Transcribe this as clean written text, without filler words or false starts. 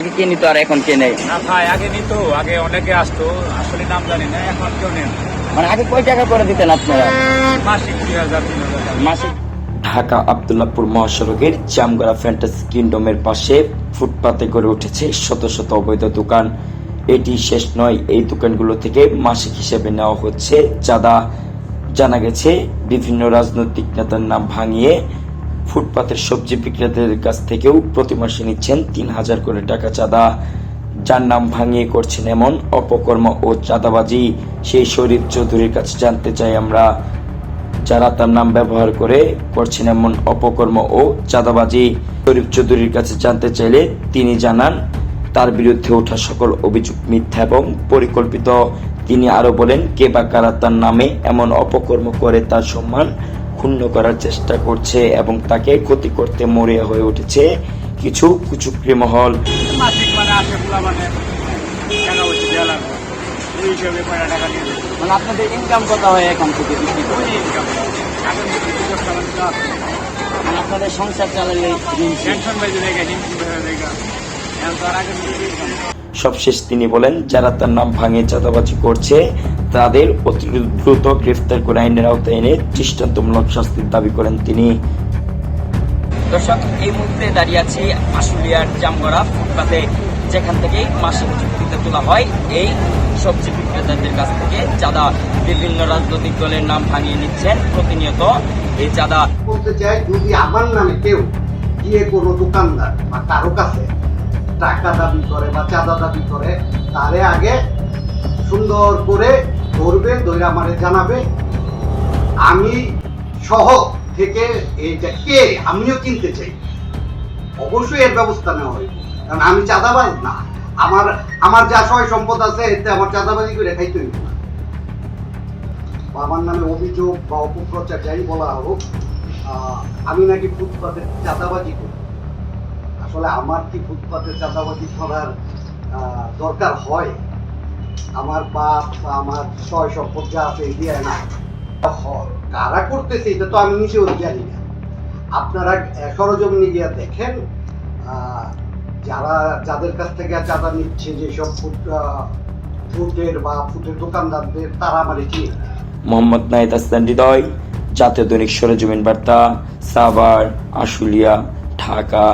কে নিত আর এখন কে নেই? না ভাই, আগে নিত, আগে অনেকে আসতো, আসলে নাম জানি না, এখন কেউ নেই। মানে আগে কয় টাকা করে দিতেন আপনারা? মাসিক 2000 3000 টাকা। মাসিক। ঢাকা আব্দুল্লাহপুর মহাসড়কের জামগড়া ফ্যান্টাসি কিংডমের পাশে ফুটপাতে গড়ে উঠেছে শত শত অবৈধ দোকান। এটি শেষ নয়, এই দোকানগুলো থেকে মাসিক হিসেবে নেওয়া হচ্ছে চাঁদা। জানা গেছে বিভিন্ন রাজনৈতিক নেতার নাম ভাঙিয়ে ফুটপাতের সবজি বিক্রেতাদের কাছ থেকেও প্রতি মাসে নিচ্ছেন 3000 করে টাকা চাঁদা। যার নাম ভাঙিয়ে করছেন এমন অপকর্ম ও চাঁদাবাজি, সেই শরীফ চৌধুরীর কাছে জানতে চাই আমরা। যারা তার নাম ব্যবহার করে করছেন এমন অপকর্ম ও চাঁদাবাজি, শরীফ চৌধুরীর কাছে জানতে চাইলে তিনি জানান তার বিরুদ্ধে ওঠা সকল অভিযোগ মিথ্যা এবং পরিকল্পিত। তিনি আরো বলেন, কে বা কারা তার নামে এমন অপকর্ম করে তার সম্মান ক্ষুণ্ণ করার চেষ্টা করছে এবং তাকে ক্ষতি করতে মরিয়া হয়ে উঠেছে কিছু কুচক্রী মহল। মাসিক মানে আসে পুরা মানে টাকা পয়সা দেওয়া লাগবে, এই হিসাবে কয়টা টাকা দিয়ে দেবে। মানে আপনাদের ইনকাম কত হয় এখন থেকে বিক্রি করে? ওই income, এখন যদি 10 টাকা দিতে আসে, মানে আপনাদের সংসার চালালে টেনশন বাইজে জায়গা, হিমশিম হয়ে জায়গা, এখন তো আর আগের মতো income নেই। সবশেষ তিনি বলেন, যারা তার নাম ভাঙিয়ে চাঁদাবাজি করছে তাদের অতি দ্রুত গ্রেফতার করে আইনের আওতায় এনে দৃষ্টান্তমূলক শাস্তির দাবি করেন তিনি। দর্শক, এই মুহূর্তে দাঁড়িয়ে আছি আশুলিয়ার জামগড়া ফুটপাতে, যেখান থেকে মাসিক চুক্তিতে তোলা হয় এই সবজি বিক্রেতাদের কাছ থেকে চাঁদা। বিভিন্ন রাজনৈতিক দলের নাম ভাঙিয়ে নিচ্ছেন প্রতিনিয়ত এই চাঁদা। বলতে চাই, যদি আমার নামে কেউ গিয়ে কোনো দোকানদার বা কারো কাছে টাকা দাবি করে বা চাঁদা দাবি করে, তারে আগে সুন্দর করে ধরবে, ধরে আমারে জানাবে, আমি সহ থেকে এইটা কে আমিও চিনতে চাই। অবশ্যই এর ব্যবস্থা নেওয়া হইবে, কারণ আমি চাঁদাবাজ না। আমার যা সয় সম্পদ আছে এতে আমার চাঁদাবাজি করে খাইতে হইব না। আমার নামে অভিযোগ বা অপপ্রচার যাই বলা হোক, আমি নাকি ফুটপাতে চাঁদাবাজি করি। আসলে আমার কি ফুটপাতে চাঁদাবাজি করার দরকার হয়? আমার বাপ বা আমার সয় সম্পদ যা আছে দিয়ে না, কারা করতেছে এটা তো আমি নিজেও জানি না। আপনারা সরজমিনে গিয়ে দেখেন, যাদের কাছ থেকে চাঁদা নিচ্ছে, যেসব ফুটের বা ফুটের দোকানদারদের, তারা আমার চিনি। মোহাম্মদ নাহিদ হাসান হৃদয়, জাতীয় দৈনিক সরেজমিন বার্তা, সাভার, আশুলিয়া, ঢাকা।